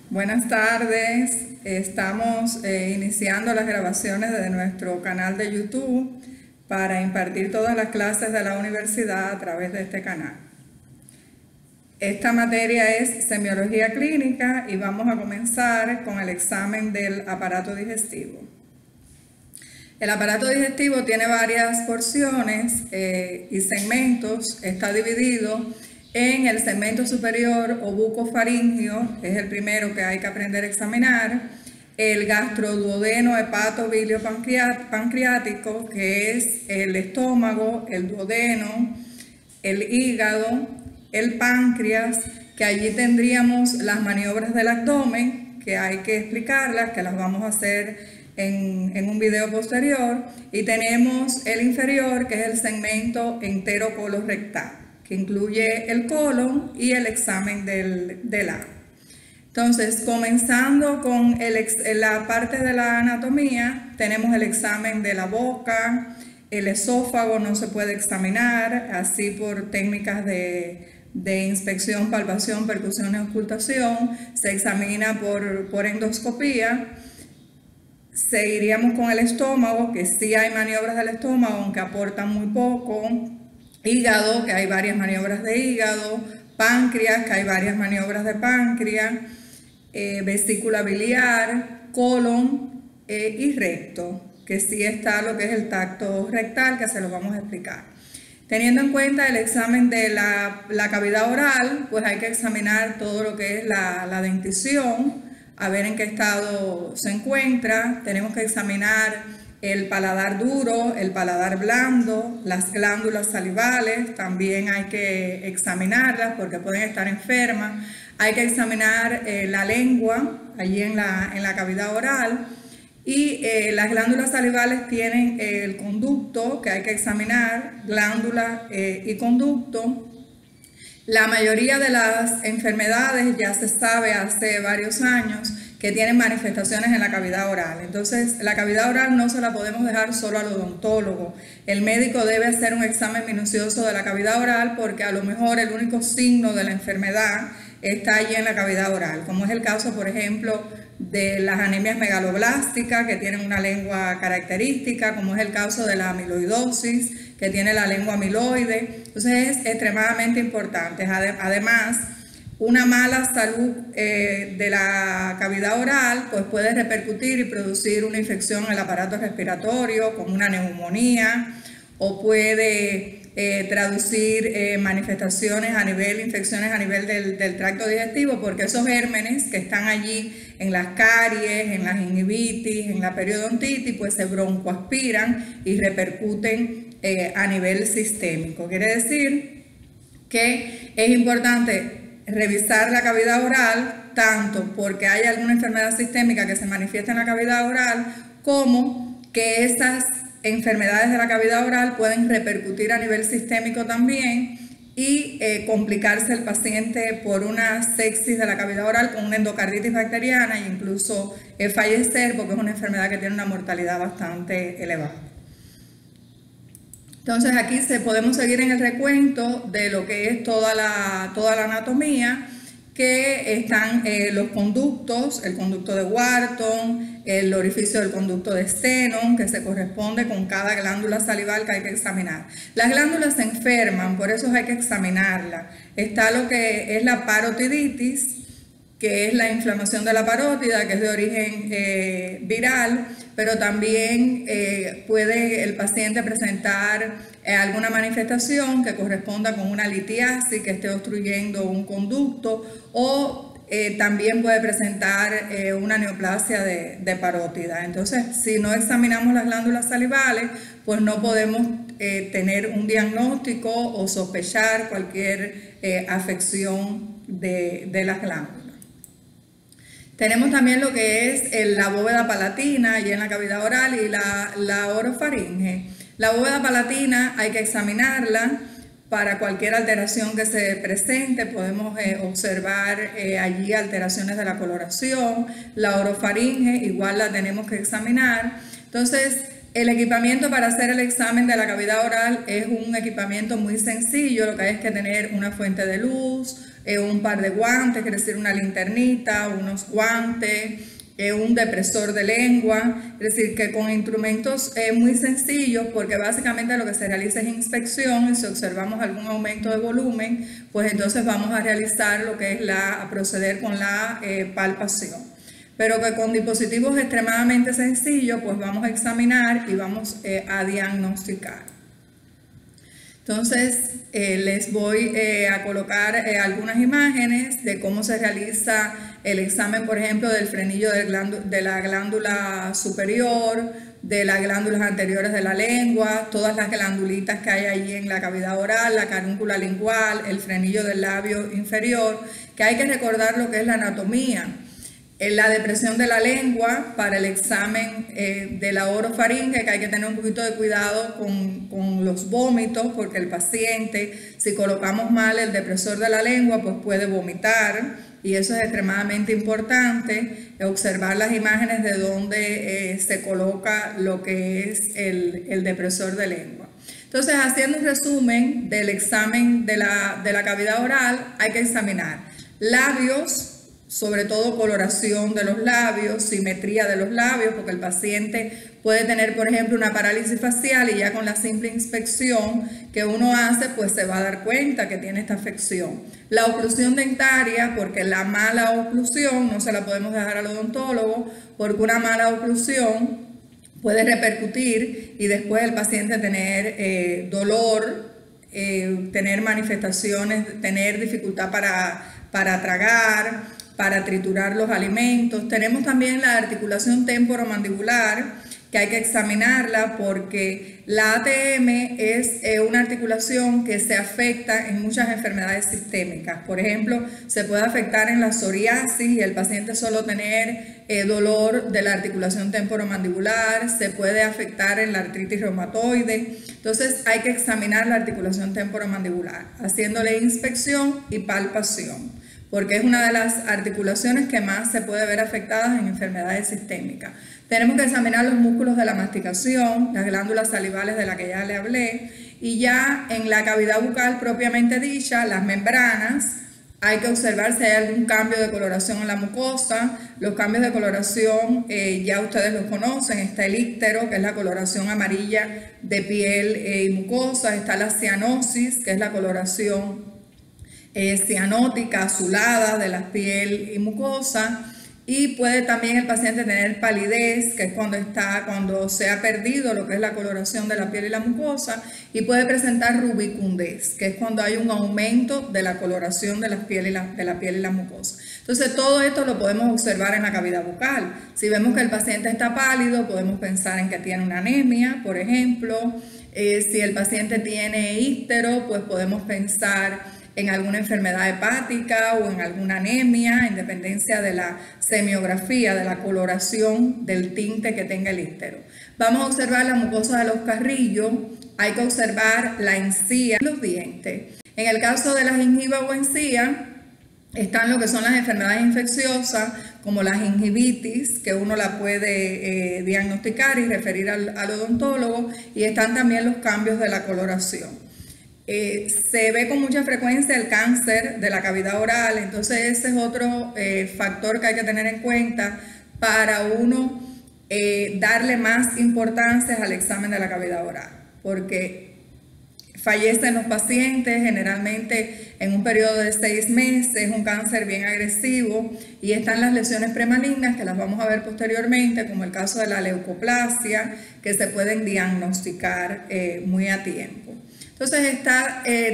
Buenas tardes, estamos iniciando las grabaciones de nuestro canal de YouTube para impartir todas las clases de la universidad a través de este canal. Esta materia es semiología clínica y vamos a comenzar con el examen del aparato digestivo. El aparato digestivo tiene varias porciones y segmentos. Está dividido en el segmento superior o bucofaringio, que es el primero que hay que aprender a examinar, el gastroduodeno hepato bilio pancreático, que es el estómago, el duodeno, el hígado, el páncreas, que allí tendríamos las maniobras del abdomen, que hay que explicarlas, que las vamos a hacer en un video posterior, y tenemos el inferior, que es el segmento entero-colorectal, que incluye el colon y el examen del ano. Entonces, comenzando con la parte de la anatomía, tenemos el examen de la boca. El esófago no se puede examinar, así por técnicas de inspección, palpación, percusión y ocultación. Se examina por endoscopía. Seguiríamos con el estómago, que sí hay maniobras del estómago, aunque aportan muy poco. Hígado, que hay varias maniobras de hígado. Páncreas, que hay varias maniobras de páncreas. Vesícula biliar, colon y recto, que sí está lo que es el tacto rectal, que se lo vamos a explicar. Teniendo en cuenta el examen de la cavidad oral, pues hay que examinar todo lo que es la dentición, a ver en qué estado se encuentra. Tenemos que examinar el paladar duro, el paladar blando, las glándulas salivales, también hay que examinarlas porque pueden estar enfermas. Hay que examinar la lengua, allí en la cavidad oral, y las glándulas salivales tienen el conducto que hay que examinar, glándula y conducto. La mayoría de las enfermedades ya se sabe hace varios años que tienen manifestaciones en la cavidad oral. Entonces, la cavidad oral no se la podemos dejar solo al odontólogo. El médico debe hacer un examen minucioso de la cavidad oral porque a lo mejor el único signo de la enfermedad está allí en la cavidad oral, como es el caso, por ejemplo, de las anemias megaloblásticas, que tienen una lengua característica, como es el caso de la amiloidosis, que tiene la lengua amiloide. Entonces es extremadamente importante. Además, una mala salud de la cavidad oral pues puede repercutir y producir una infección en el aparato respiratorio, como una neumonía, o puede traducir manifestaciones a nivel, infecciones a nivel del tracto digestivo, porque esos gérmenes que están allí en las caries, en la gingivitis, en la periodontitis, pues se broncoaspiran y repercuten a nivel sistémico. Quiere decir que es importante revisar la cavidad oral, tanto porque hay alguna enfermedad sistémica que se manifiesta en la cavidad oral, como que estas enfermedades de la cavidad oral pueden repercutir a nivel sistémico también y complicarse el paciente por una sepsis de la cavidad oral con una endocarditis bacteriana e incluso fallecer, porque es una enfermedad que tiene una mortalidad bastante elevada. Entonces aquí podemos seguir en el recuento de lo que es toda la anatomía, que están los conductos, el conducto de Wharton, el orificio del conducto de Stenone, que se corresponde con cada glándula salival que hay que examinar. Las glándulas se enferman, por eso hay que examinarlas. Está lo que es la parotiditis, que es la inflamación de la parótida, que es de origen viral, pero también puede el paciente presentar alguna manifestación que corresponda con una litiasis que esté obstruyendo un conducto, o también puede presentar una neoplasia de parótida. Entonces, si no examinamos las glándulas salivales, pues no podemos tener un diagnóstico o sospechar cualquier afección de las glándulas. Tenemos también lo que es la bóveda palatina y en la cavidad oral y la orofaringe. La bóveda palatina hay que examinarla para cualquier alteración que se presente. Podemos observar allí alteraciones de la coloración. La orofaringe igual la tenemos que examinar. Entonces, El equipamiento para hacer el examen de la cavidad oral es un equipamiento muy sencillo. Lo que hay es que tener una fuente de luz, un par de guantes, quiere decir una linternita, unos guantes, un depresor de lengua, es decir, que con instrumentos muy sencillos, porque básicamente lo que se realiza es inspección y si observamos algún aumento de volumen, pues entonces vamos a realizar lo que es a proceder con la palpación. Pero que con dispositivos extremadamente sencillos, pues vamos a examinar y vamos a diagnosticar. Entonces, les voy a colocar algunas imágenes de cómo se realiza el examen, por ejemplo, del frenillo de la glándula superior, de las glándulas anteriores de la lengua, todas las glandulitas que hay allí en la cavidad oral, la carúncula lingual, el frenillo del labio inferior, que hay que recordar lo que es la anatomía. En la depresión de la lengua para el examen de la orofaringe, que hay que tener un poquito de cuidado con los vómitos, porque el paciente, si colocamos mal el depresor de la lengua, pues puede vomitar, y eso es extremadamente importante, observar las imágenes de donde se coloca lo que es el depresor de lengua. Entonces, haciendo un resumen del examen de la cavidad oral, hay que examinar labios, sobre todo coloración de los labios, simetría de los labios, porque el paciente puede tener, por ejemplo, una parálisis facial y ya con la simple inspección que uno hace, pues se va a dar cuenta que tiene esta afección. La oclusión dentaria, porque la mala oclusión no se la podemos dejar al odontólogo, porque una mala oclusión puede repercutir y después el paciente tener dolor, tener manifestaciones, tener dificultad para tragar, para triturar los alimentos. Tenemos también la articulación temporomandibular, que hay que examinarla porque la ATM es una articulación que se afecta en muchas enfermedades sistémicas. Por ejemplo, se puede afectar en la psoriasis y el paciente solo tener dolor de la articulación temporomandibular, se puede afectar en la artritis reumatoide. Entonces hay que examinar la articulación temporomandibular, haciéndole inspección y palpación, porque es una de las articulaciones que más se puede ver afectadas en enfermedades sistémicas. Tenemos que examinar los músculos de la masticación, las glándulas salivales de las que ya le hablé, y ya en la cavidad bucal propiamente dicha, las membranas, hay que observar si hay algún cambio de coloración en la mucosa. Los cambios de coloración ya ustedes los conocen. Está el íctero, que es la coloración amarilla de piel y mucosa. Está la cianosis, que es la coloración cianótica, azulada de la piel y mucosa, y puede también el paciente tener palidez, que es cuando se ha perdido lo que es la coloración de la piel y la mucosa, y puede presentar rubicundez, que es cuando hay un aumento de la coloración de la piel y la mucosa. Entonces todo esto lo podemos observar en la cavidad bucal. Si vemos que el paciente está pálido, podemos pensar en que tiene una anemia, por ejemplo. Si el paciente tiene íctero, pues podemos pensar en alguna enfermedad hepática o en alguna anemia, en dependencia de la semiografía, de la coloración del tinte que tenga el íctero. Vamos a observar la mucosa de los carrillos, hay que observar la encía y los dientes. En el caso de la gingiva o encía, están lo que son las enfermedades infecciosas, como la gingivitis, que uno la puede diagnosticar y referir al odontólogo, y están también los cambios de la coloración. Se ve con mucha frecuencia el cáncer de la cavidad oral, entonces ese es otro factor que hay que tener en cuenta para uno darle más importancia al examen de la cavidad oral, porque fallecen los pacientes generalmente en un periodo de 6 meses, un cáncer bien agresivo, y están las lesiones premalignas que las vamos a ver posteriormente, como el caso de la leucoplasia, que se pueden diagnosticar muy a tiempo. Entonces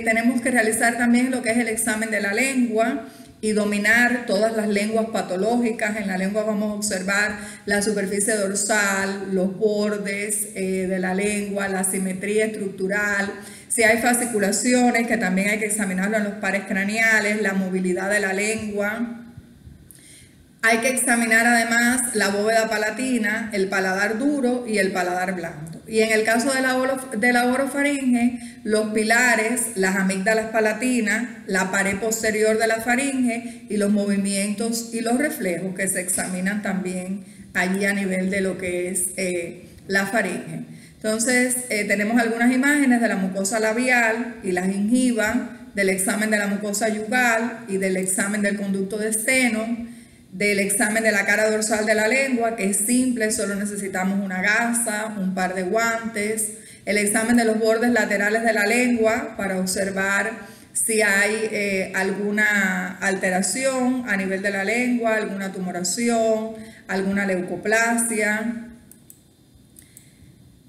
tenemos que realizar también lo que es el examen de la lengua y dominar todas las lenguas patológicas. En la lengua vamos a observar la superficie dorsal, los bordes de la lengua, la simetría estructural, si hay fasciculaciones, que también hay que examinarlo en los pares craneales, la movilidad de la lengua. Hay que examinar además la bóveda palatina, el paladar duro y el paladar blando. Y en el caso de la orofaringe, los pilares, las amígdalas palatinas, la pared posterior de la faringe y los movimientos y los reflejos que se examinan también allí a nivel de lo que es la faringe. Entonces, tenemos algunas imágenes de la mucosa labial y la gingiva, del examen de la mucosa yugal y del examen del conducto de seno, del examen de la cara dorsal de la lengua, que es simple, solo necesitamos una gasa, un par de guantes, el examen de los bordes laterales de la lengua para observar si hay alguna alteración a nivel de la lengua, alguna tumoración, alguna leucoplasia.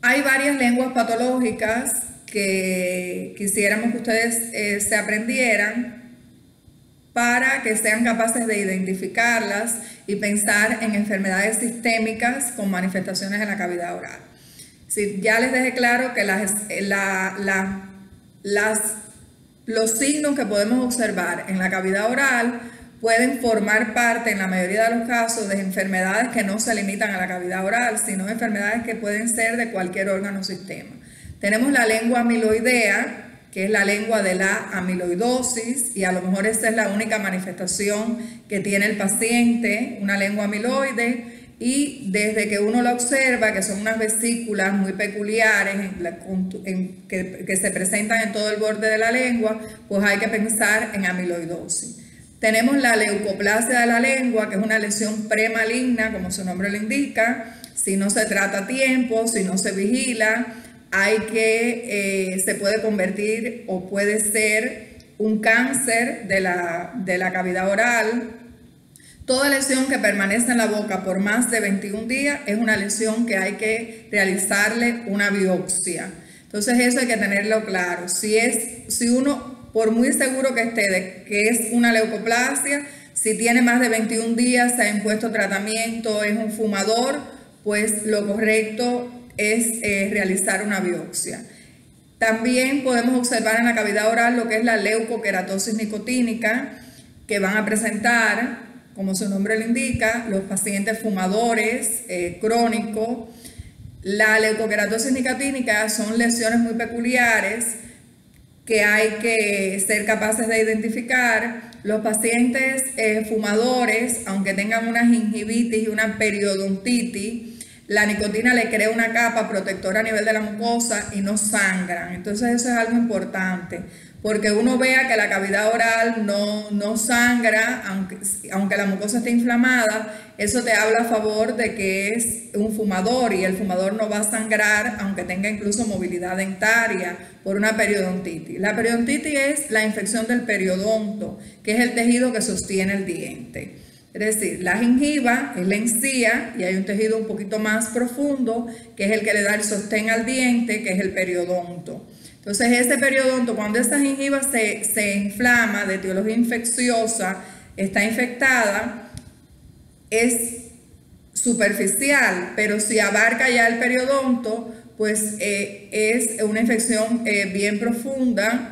Hay varias lenguas patológicas que quisiéramos que ustedes se aprendieran para que sean capaces de identificarlas y pensar en enfermedades sistémicas con manifestaciones en la cavidad oral. Sí, ya les dejé claro que los signos que podemos observar en la cavidad oral pueden formar parte, en la mayoría de los casos, de enfermedades que no se limitan a la cavidad oral, sino enfermedades que pueden ser de cualquier órgano o sistema. Tenemos la lengua amiloidea, que es la lengua de la amiloidosis, y a lo mejor esa es la única manifestación que tiene el paciente, una lengua amiloide, y desde que uno la observa, que son unas vesículas muy peculiares que se presentan en todo el borde de la lengua, pues hay que pensar en amiloidosis. Tenemos la leucoplasia de la lengua, que es una lesión premaligna, como su nombre lo indica. Si no se trata a tiempo, si no se vigila, se puede convertir o puede ser un cáncer de la cavidad oral. Toda lesión que permanece en la boca por más de 21 días es una lesión que hay que realizarle una biopsia. Entonces eso hay que tenerlo claro. Si uno, por muy seguro que esté de que es una leucoplasia, si tiene más de 21 días, se ha impuesto tratamiento, es un fumador, pues lo correcto es realizar una biopsia. También podemos observar en la cavidad oral lo que es la leucoqueratosis nicotínica, que van a presentar, como su nombre lo indica, los pacientes fumadores crónicos. La leucoqueratosis nicotínica son lesiones muy peculiares que hay que ser capaces de identificar. Los pacientes fumadores, aunque tengan una gingivitis y una periodontitis, la nicotina le crea una capa protectora a nivel de la mucosa y no sangran. Entonces eso es algo importante, porque uno vea que la cavidad oral no sangra, aunque la mucosa esté inflamada, eso te habla a favor de que es un fumador, y el fumador no va a sangrar aunque tenga incluso movilidad dentaria por una periodontitis. La periodontitis es la infección del periodonto, que es el tejido que sostiene el diente. Es decir, la gingiva es la encía y hay un tejido un poquito más profundo que es el que le da el sostén al diente, que es el periodonto. Entonces ese periodonto, cuando esa gingiva se inflama de etiología infecciosa, está infectada, es superficial, pero si abarca ya el periodonto, pues es una infección bien profunda,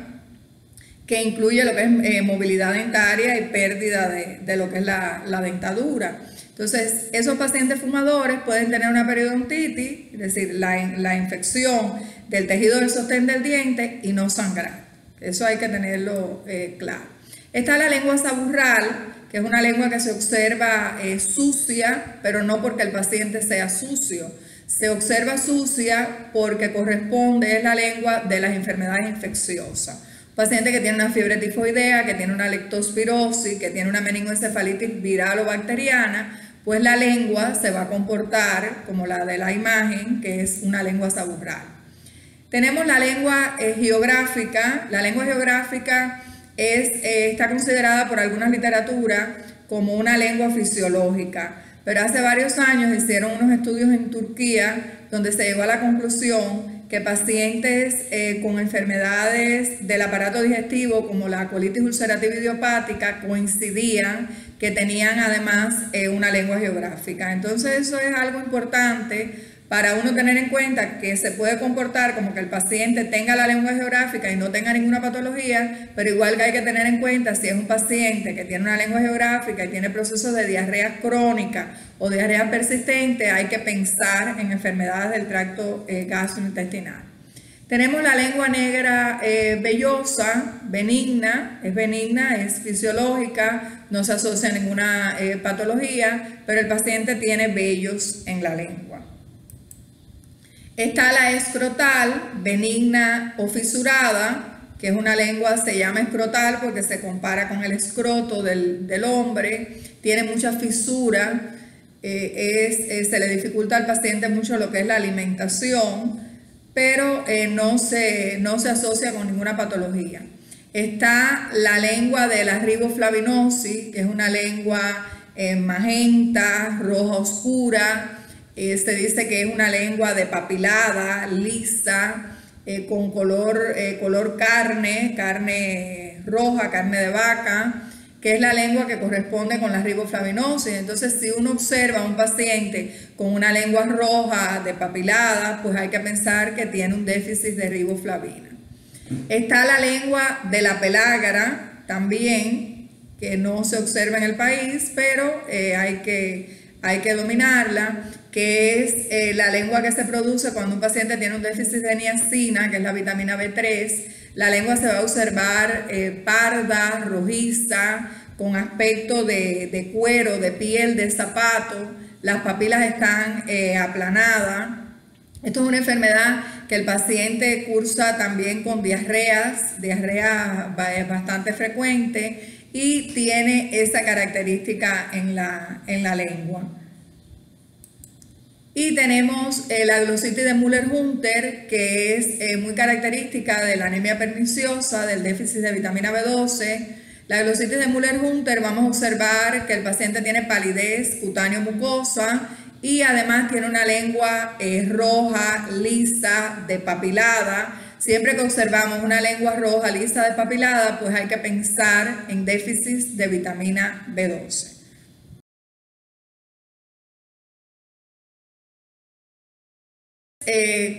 que incluye lo que es movilidad dentaria y pérdida de lo que es la dentadura. Entonces, esos pacientes fumadores pueden tener una periodontitis, es decir, la infección del tejido del sostén del diente, y no sangrar. Eso hay que tenerlo claro. Está la lengua saburral, que es una lengua que se observa sucia, pero no porque el paciente sea sucio. Se observa sucia porque corresponde, es la lengua de las enfermedades infecciosas. Paciente que tiene una fiebre tifoidea, que tiene una leptospirosis, que tiene una meningoencefalitis viral o bacteriana, pues la lengua se va a comportar como la de la imagen, que es una lengua saburral. Tenemos la lengua geográfica. La lengua geográfica está considerada por algunas literaturas como una lengua fisiológica, pero hace varios años hicieron unos estudios en Turquía donde se llegó a la conclusión que pacientes con enfermedades del aparato digestivo como la colitis ulcerativa idiopática coincidían que tenían además una lengua geográfica. Entonces eso es algo importante para uno tener en cuenta, que se puede comportar como que el paciente tenga la lengua geográfica y no tenga ninguna patología, pero igual que hay que tener en cuenta si es un paciente que tiene una lengua geográfica y tiene procesos de diarrea crónica o diarrea persistente, hay que pensar en enfermedades del tracto gastrointestinal. Tenemos la lengua negra vellosa, benigna, es fisiológica, no se asocia a ninguna patología, pero el paciente tiene vellos en la lengua. Está la escrotal, benigna o fisurada, que es una lengua, se llama escrotal porque se compara con el escroto del hombre, tiene mucha fisura, se le dificulta al paciente mucho lo que es la alimentación, pero no se asocia con ninguna patología. Está la lengua de la riboflavinosis, que es una lengua magenta, roja oscura. Se dice que es una lengua depapilada, lisa, con color carne roja, carne de vaca, que es la lengua que corresponde con la riboflavinosis. Entonces, si uno observa a un paciente con una lengua roja, depapilada, pues hay que pensar que tiene un déficit de riboflavina. Está la lengua de la pelágara también, que no se observa en el país, pero hay que dominarla, que es la lengua que se produce cuando un paciente tiene un déficit de niacina, que es la vitamina B3. La lengua se va a observar parda, rojiza, con aspecto de cuero, de piel, de zapato. Las papilas están aplanadas. Esto es una enfermedad que el paciente cursa también con diarrea bastante frecuente y tiene esa característica en la lengua. Y tenemos la glositis de Müller-Hunter, que es muy característica de la anemia perniciosa, del déficit de vitamina B12. La glositis de Müller-Hunter, vamos a observar que el paciente tiene palidez cutáneo-mucosa y además tiene una lengua roja, lisa, despapilada. Siempre que observamos una lengua roja, lisa, despapilada, pues hay que pensar en déficit de vitamina B12.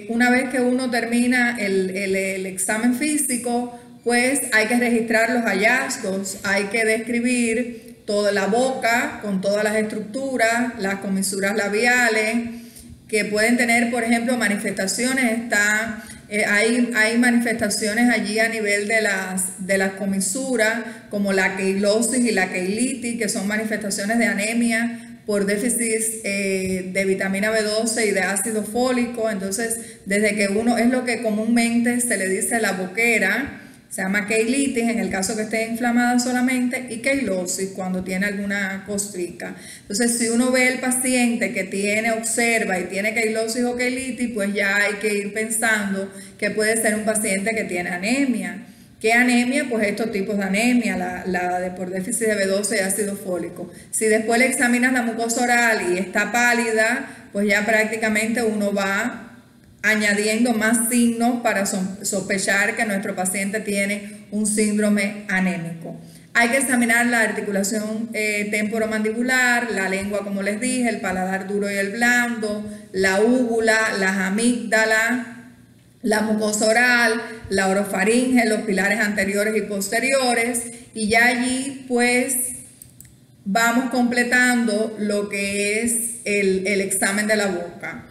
Una vez que uno termina el examen físico, pues hay que registrar los hallazgos, hay que describir toda la boca con todas las estructuras, las comisuras labiales, que pueden tener, por ejemplo, manifestaciones. Hay manifestaciones allí a nivel de las comisuras, como la queilosis y la queilitis, que son manifestaciones de anemia por déficit de vitamina B12 y de ácido fólico. Entonces, desde que uno, es lo que comúnmente se le dice la boquera, se llama queilitis en el caso que esté inflamada solamente, y queilosis cuando tiene alguna costrica. Entonces, si uno ve el paciente que observa y tiene queilosis o queilitis, pues ya hay que ir pensando que puede ser un paciente que tiene anemia. ¿Qué anemia? Pues estos tipos de anemia, la de por déficit de B12 y ácido fólico. Si después le examinas la mucosa oral y está pálida, pues ya prácticamente uno va añadiendo más signos para sospechar que nuestro paciente tiene un síndrome anémico. Hay que examinar la articulación temporomandibular, la lengua, como les dije, el paladar duro y el blando, la úvula, las amígdalas, la mucosa oral, la orofaringe, los pilares anteriores y posteriores, y ya allí pues vamos completando lo que es el examen de la boca.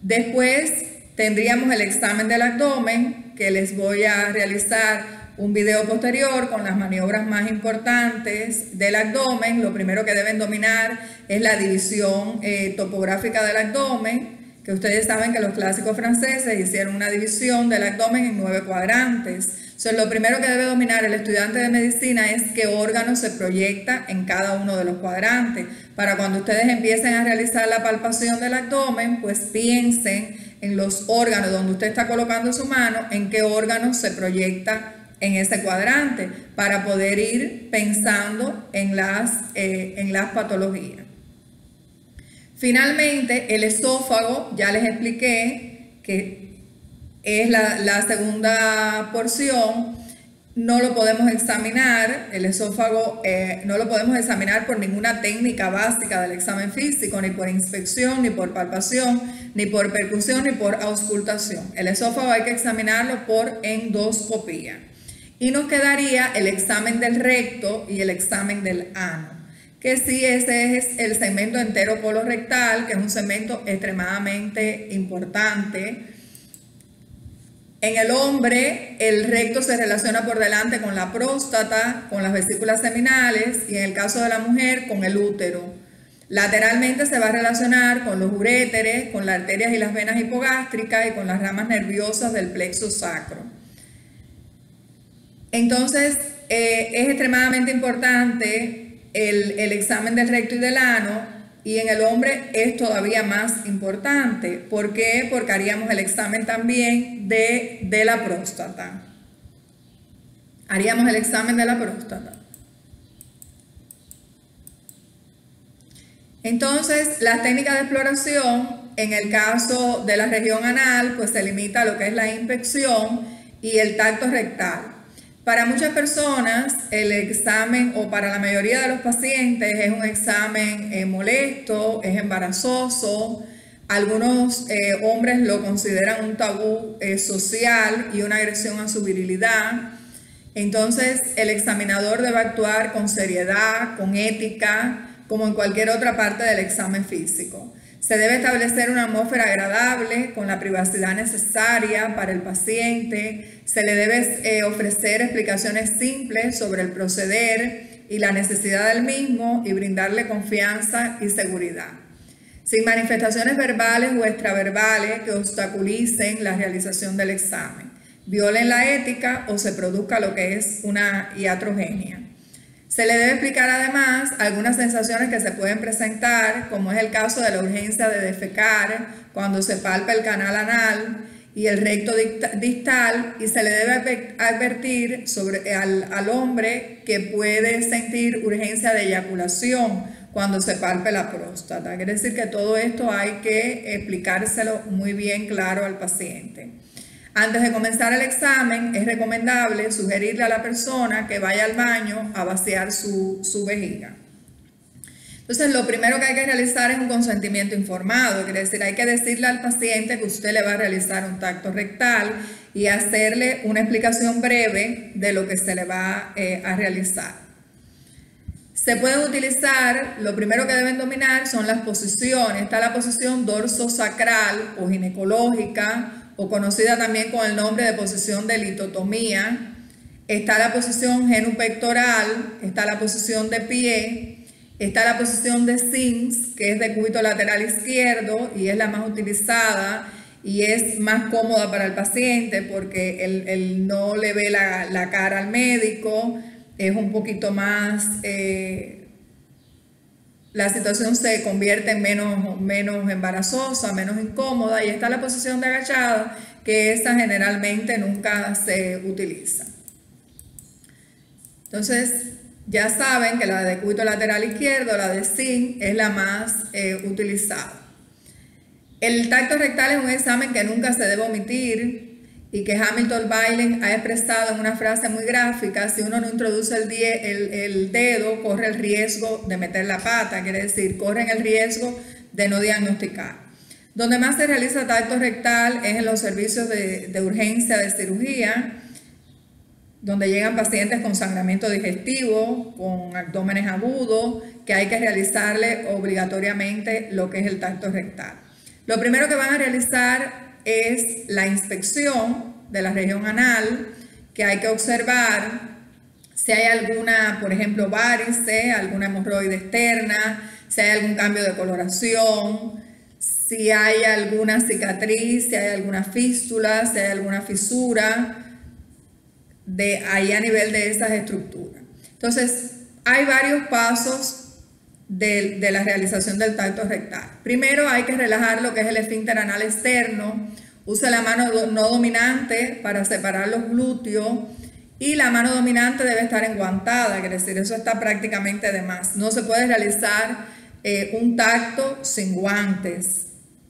Después tendríamos el examen del abdomen, que les voy a realizar un video posterior con las maniobras más importantes del abdomen. Lo primero que deben dominar es la división topográfica del abdomen, que ustedes saben que los clásicos franceses hicieron una división del abdomen en 9 cuadrantes. Entonces, lo primero que debe dominar el estudiante de medicina es qué órgano se proyecta en cada uno de los cuadrantes. Para cuando ustedes empiecen a realizar la palpación del abdomen, pues piensen en los órganos donde usted está colocando su mano, en qué órgano se proyecta en ese cuadrante, para poder ir pensando en las patologías. Finalmente, el esófago, ya les expliqué que es la segunda porción. No lo podemos examinar, el esófago no lo podemos examinar por ninguna técnica básica del examen físico, ni por inspección, ni por palpación, ni por percusión, ni por auscultación. El esófago hay que examinarlo por endoscopía. Y nos quedaría el examen del recto y el examen del ano, que sí, ese es el segmento entero colorectal, que es un segmento extremadamente importante. En el hombre, el recto se relaciona por delante con la próstata, con las vesículas seminales, y en el caso de la mujer, con el útero. Lateralmente se va a relacionar con los uréteres, con las arterias y las venas hipogástricas y con las ramas nerviosas del plexo sacro. Entonces, es extremadamente importante el examen del recto y del ano, y en el hombre es todavía más importante. ¿Por qué? Porque haríamos el examen también de la próstata. Haríamos el examen de la próstata. Entonces, las técnicas de exploración, en el caso de la región anal, pues se limita a lo que es la inspección y el tacto rectal. Para muchas personas, el examen, o para la mayoría de los pacientes, es un examen molesto, es embarazoso. Algunos hombres lo consideran un tabú social y una agresión a su virilidad. Entonces, el examinador debe actuar con seriedad, con ética, como en cualquier otra parte del examen físico. Se debe establecer una atmósfera agradable con la privacidad necesaria para el paciente. Se le debe ofrecer explicaciones simples sobre el proceder y la necesidad del mismo y brindarle confianza y seguridad. Sin manifestaciones verbales o extraverbales que obstaculicen la realización del examen, violen la ética o se produzca lo que es una iatrogenia. Se le debe explicar además algunas sensaciones que se pueden presentar, como es el caso de la urgencia de defecar cuando se palpa el canal anal y el recto distal, y se le debe advertir al hombre que puede sentir urgencia de eyaculación cuando se palpe la próstata. Quiere decir que todo esto hay que explicárselo muy bien claro al paciente. Antes de comenzar el examen, es recomendable sugerirle a la persona que vaya al baño a vaciar su vejiga. Entonces, lo primero que hay que realizar es un consentimiento informado, quiere decir, hay que decirle al paciente que usted le va a realizar un tacto rectal y hacerle una explicación breve de lo que se le va a realizar. Se pueden utilizar, lo primero que deben dominar son las posiciones. Está la posición dorsosacral o ginecológica, o conocida también con el nombre de posición de litotomía. Está la posición genupectoral, está la posición de pie, está la posición de Sims, que es de cúbito lateral izquierdo y es la más utilizada y es más cómoda para el paciente porque él no le ve la cara al médico, es un poquito más... la situación se convierte en menos embarazosa, menos incómoda, y está la posición de agachada, que esa generalmente nunca se utiliza. Entonces, ya saben que la de cúbito lateral izquierdo, la de Sim, es la más utilizada. El tacto rectal es un examen que nunca se debe omitir y que Hamilton Bailen ha expresado en una frase muy gráfica: si uno no introduce el dedo, corre el riesgo de meter la pata, quiere decir, corren el riesgo de no diagnosticar. Donde más se realiza tacto rectal es en los servicios de urgencia de cirugía, donde llegan pacientes con sangramiento digestivo, con abdómenes agudos, que hay que realizarle obligatoriamente lo que es el tacto rectal. Lo primero que van a realizar es la inspección de la región anal, que hay que observar si hay alguna, por ejemplo, varice, alguna hemorroide externa, si hay algún cambio de coloración, si hay alguna cicatriz, si hay alguna fístula, si hay alguna fisura ahí a nivel de esas estructuras. Entonces, hay varios pasos de la realización del tacto rectal. Primero hay que relajar lo que es el esfínter anal externo. Use la mano no dominante para separar los glúteos y la mano dominante debe estar enguantada, quiere decir, eso está prácticamente de más. No se puede realizar un tacto sin guantes.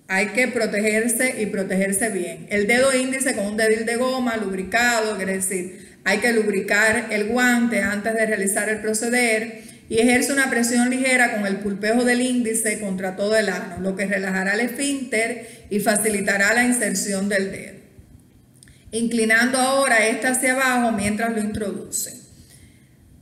Hay que protegerse y protegerse bien. El dedo índice con un dedil de goma lubricado, quiere decir, hay que lubricar el guante antes de realizar el proceder y ejerce una presión ligera con el pulpejo del índice contra todo el ano, lo que relajará el esfínter y facilitará la inserción del dedo. Inclinando ahora este hacia abajo mientras lo introduce.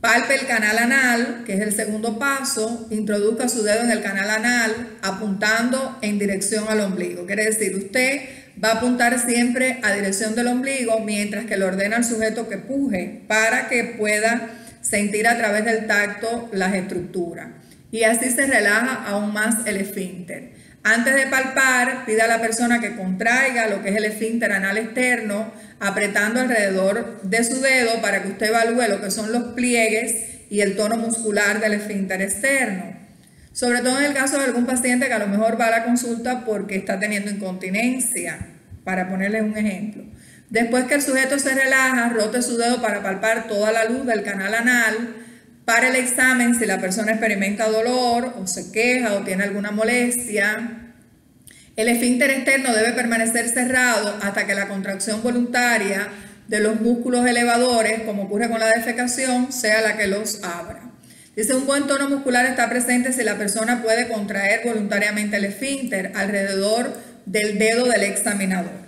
Palpe el canal anal, que es el segundo paso, introduzca su dedo en el canal anal apuntando en dirección al ombligo. Quiere decir, usted va a apuntar siempre a dirección del ombligo mientras que le ordena al sujeto que puje para que pueda sentir a través del tacto las estructuras. y así se relaja aún más el esfínter. Antes de palpar, pide a la persona que contraiga lo que es el esfínter anal externo, apretando alrededor de su dedo para que usted evalúe lo que son los pliegues y el tono muscular del esfínter externo. Sobre todo en el caso de algún paciente que a lo mejor va a la consulta porque está teniendo incontinencia, para ponerles un ejemplo. Después que el sujeto se relaja, rote su dedo para palpar toda la luz del canal anal. Para el examen, si la persona experimenta dolor o se queja o tiene alguna molestia, el esfínter externo debe permanecer cerrado hasta que la contracción voluntaria de los músculos elevadores, como ocurre con la defecación, sea la que los abra. Dice, un buen tono muscular está presente si la persona puede contraer voluntariamente el esfínter alrededor del dedo del examinador.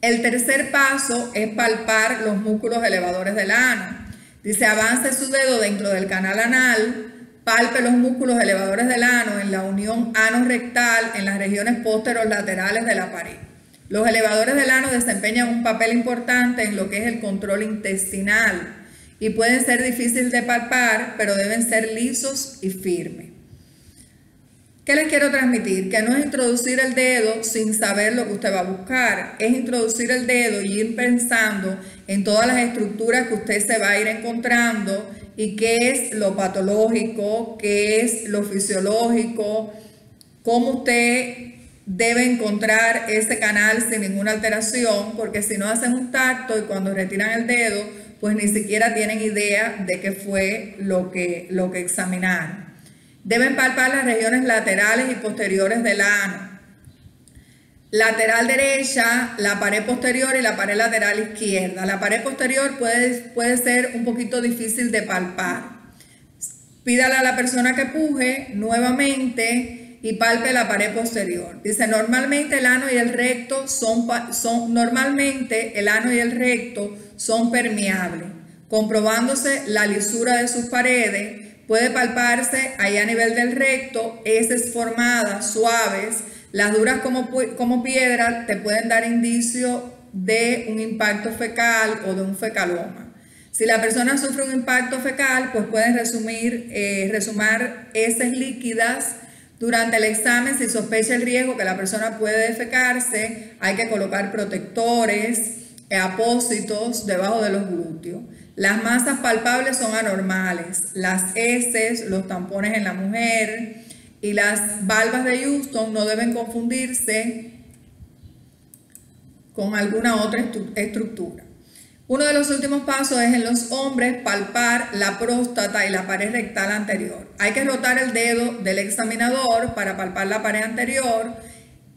El tercer paso es palpar los músculos elevadores del ano. Dice, avance su dedo dentro del canal anal, palpe los músculos elevadores del ano en la unión ano-rectal en las regiones posterolaterales de la pared. Los elevadores del ano desempeñan un papel importante en lo que es el control intestinal y pueden ser difíciles de palpar, pero deben ser lisos y firmes. ¿Qué les quiero transmitir? Que no es introducir el dedo sin saber lo que usted va a buscar, es introducir el dedo y ir pensando en todas las estructuras que usted se va a ir encontrando y qué es lo patológico, qué es lo fisiológico, cómo usted debe encontrar ese canal sin ninguna alteración, porque si no hacen un tacto y cuando retiran el dedo, pues ni siquiera tienen idea de qué fue lo que examinaron. Deben palpar las regiones laterales y posteriores del ano. Lateral derecha, la pared posterior y la pared lateral izquierda. La pared posterior puede ser un poquito difícil de palpar. Pídale a la persona que puje nuevamente y palpe la pared posterior. Dice, normalmente el ano y el recto son permeables, comprobándose la lisura de sus paredes. Puede palparse ahí a nivel del recto, heces formadas, suaves. Las duras como piedra te pueden dar indicio de un impacto fecal o de un fecaloma. Si la persona sufre un impacto fecal, pues pueden resumar heces líquidas. Durante el examen, si sospecha el riesgo que la persona puede defecarse, hay que colocar protectores, apósitos debajo de los glúteos. Las masas palpables son anormales, las heces, los tampones en la mujer y las valvas de Houston no deben confundirse con alguna otra estructura. Uno de los últimos pasos es en los hombres palpar la próstata y la pared rectal anterior. Hay que rotar el dedo del examinador para palpar la pared anterior,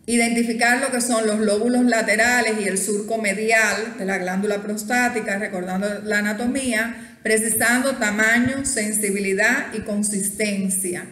identificar lo que son los lóbulos laterales y el surco medial de la glándula prostática, recordando la anatomía, precisando tamaño, sensibilidad y consistencia.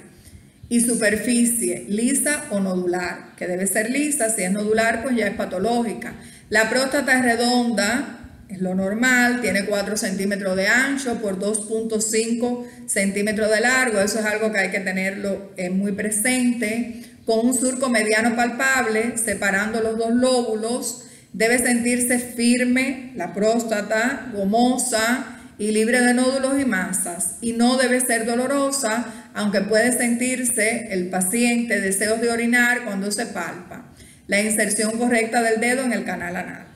Y superficie, lisa o nodular, que debe ser lisa, si es nodular pues ya es patológica. La próstata es redonda, es lo normal, tiene 4 centímetros de ancho por 2.5 centímetros de largo, eso es algo que hay que tenerlo muy presente. Con un surco mediano palpable, separando los dos lóbulos, debe sentirse firme la próstata, gomosa y libre de nódulos y masas. Y no debe ser dolorosa, aunque puede sentirse el paciente deseos de orinar cuando se palpa. La inserción correcta del dedo en el canal anal.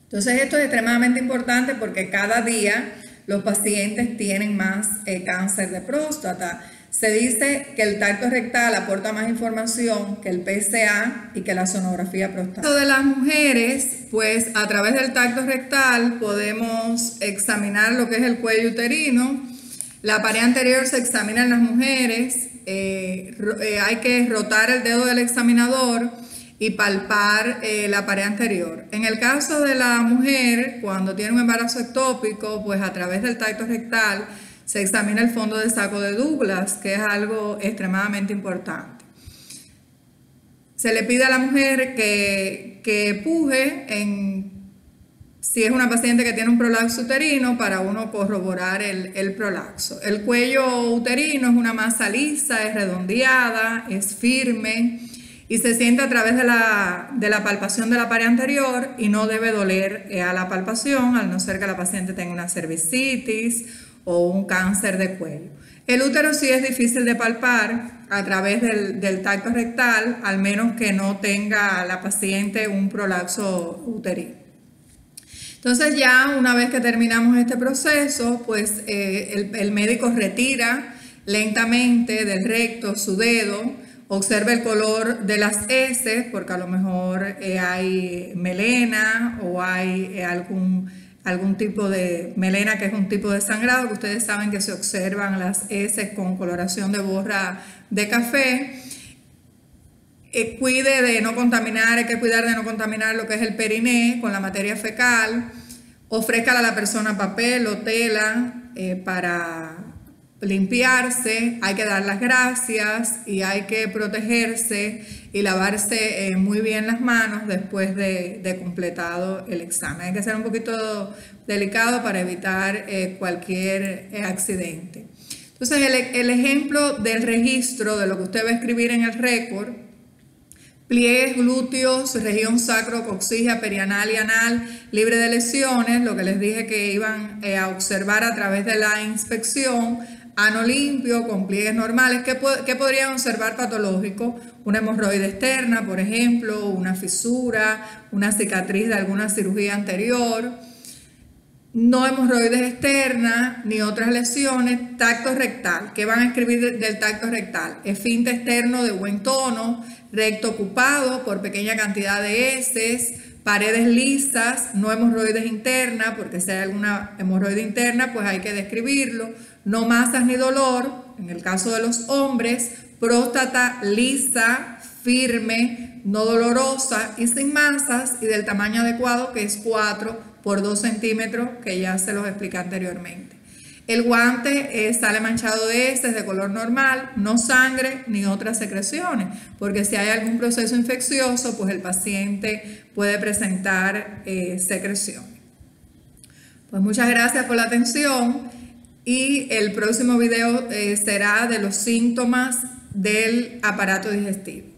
Entonces esto es extremadamente importante porque cada día los pacientes tienen más cáncer de próstata. Se dice que el tacto rectal aporta más información que el PSA y que la sonografía prostática. De las mujeres, pues a través del tacto rectal podemos examinar lo que es el cuello uterino. La pared anterior se examina en las mujeres. Hay que rotar el dedo del examinador y palpar la pared anterior. En el caso de la mujer, cuando tiene un embarazo ectópico, pues a través del tacto rectal se examina el fondo del saco de Douglas, que es algo extremadamente importante. Se le pide a la mujer que puje si es una paciente que tiene un prolapso uterino para uno corroborar el prolapso. El cuello uterino es una masa lisa, es redondeada, es firme y se siente a través de la palpación de la pared anterior y no debe doler a la palpación, al no ser que la paciente tenga una cervicitis o un cáncer de cuello. El útero sí es difícil de palpar a través del tacto rectal, al menos que no tenga la paciente un prolapso uterino. Entonces ya una vez que terminamos este proceso, pues el médico retira lentamente del recto su dedo, observa el color de las heces, porque a lo mejor hay melena o hay algún tipo de melena, que es un tipo de sangrado, que ustedes saben que se observan las heces con coloración de borra de café. Cuide de no contaminar, hay que cuidar de no contaminar lo que es el periné con la materia fecal. Ofrézcale a la persona papel o tela para limpiarse, hay que dar las gracias y hay que protegerse y lavarse muy bien las manos después de completado el examen. Hay que ser un poquito delicado para evitar cualquier accidente. Entonces el ejemplo del registro de lo que usted va a escribir en el récord: pliegues glúteos, región sacrococcígea, perianal y anal, libre de lesiones, lo que les dije que iban a observar a través de la inspección. Ano limpio, con pliegues normales. ¿Qué podrían observar patológico? Una hemorroide externa, por ejemplo, una fisura, una cicatriz de alguna cirugía anterior. No hemorroides externas ni otras lesiones. Tacto rectal. ¿Qué van a escribir del tacto rectal? Esfínter externo de buen tono, recto ocupado por pequeña cantidad de heces, paredes lisas, no hemorroides internas, porque si hay alguna hemorroide interna, pues hay que describirlo. No masas ni dolor, en el caso de los hombres. Próstata lisa, firme, no dolorosa y sin masas y del tamaño adecuado, que es 4 por 2 centímetros, que ya se los expliqué anteriormente. El guante sale manchado de heces de color normal, no sangre ni otras secreciones, porque si hay algún proceso infeccioso, pues el paciente puede presentar secreciones. Pues muchas gracias por la atención y el próximo video será de los síntomas del aparato digestivo.